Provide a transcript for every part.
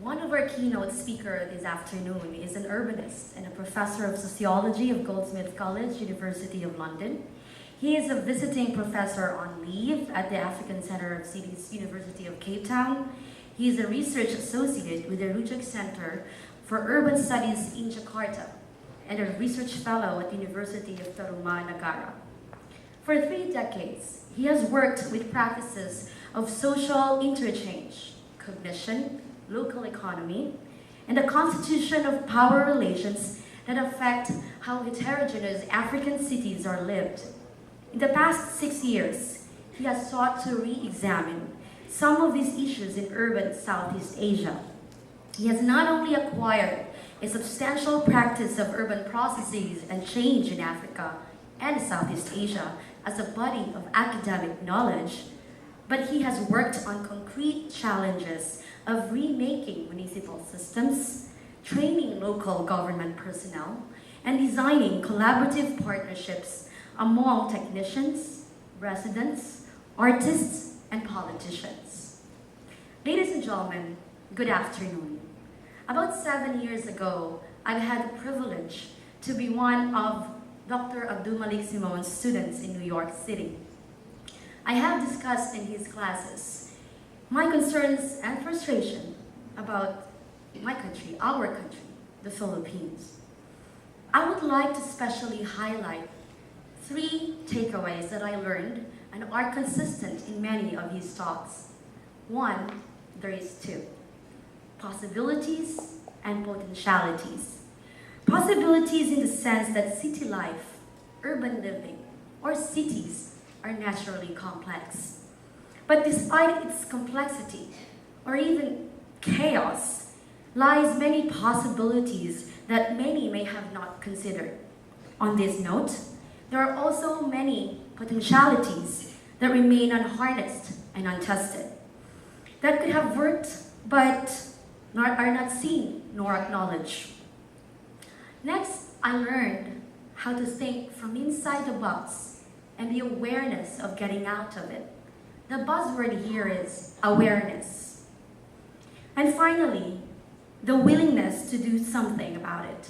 One of our keynote speakers this afternoon is an urbanist and a professor of sociology of Goldsmiths College, University of London. He is a visiting professor on leave at the African Center of Cities, University of Cape Town. He is a research associate with the Rujak Center for Urban Studies in Jakarta and a research fellow at the University of Tarumanagara. For 3 decades, he has worked with practices of social interchange, cognition, local economy, and the constitution of power relations that affect how heterogeneous African cities are lived. In the past 6 years, he has sought to re-examine some of these issues in urban Southeast Asia. He has not only acquired a substantial practice of urban processes and change in Africa and Southeast Asia as a body of academic knowledge, but he has worked on concrete challenges of remaking municipal systems, training local government personnel, and designing collaborative partnerships among technicians, residents, artists, and politicians. Ladies and gentlemen, good afternoon. About 7 years ago, I had the privilege to be one of Dr. Abdoumaliq Simone's students in New York City. I have discussed in his classes my concerns and frustration about my country, our country, the Philippines. I would like to specially highlight 3 takeaways that I learned and are consistent in many of his talks. 1, there is 2. Possibilities and potentialities. Possibilities in the sense that city life, urban living, or cities are naturally complex. But despite its complexity, or even chaos, lies many possibilities that many may have not considered. On this note, there are also many potentialities that remain unharnessed and untested, that could have worked but are not seen nor acknowledged. Next, I learned how to think from inside the box and the awareness of getting out of it. The buzzword here is awareness. And finally, the willingness to do something about it,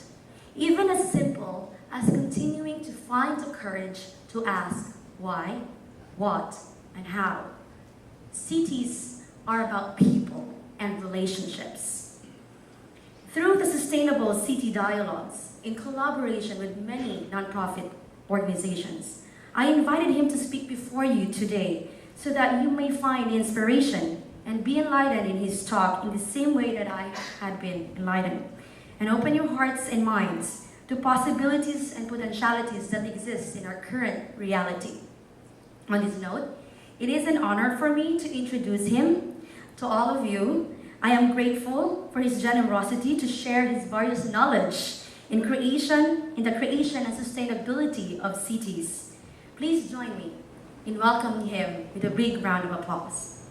even as simple as continuing to find the courage to ask why, what, and how. Cities are about people and relationships. Through the Sustainable City Dialogues, in collaboration with many nonprofit organizations, I invited him to speak before you today so that you may find inspiration and be enlightened in his talk in the same way that I had been enlightened. And open your hearts and minds to possibilities and potentialities that exist in our current reality. On this note, it is an honor for me to introduce him to all of you. I am grateful for his generosity to share his various knowledge in the creation and sustainability of cities. Please join me in welcoming him with a big round of applause.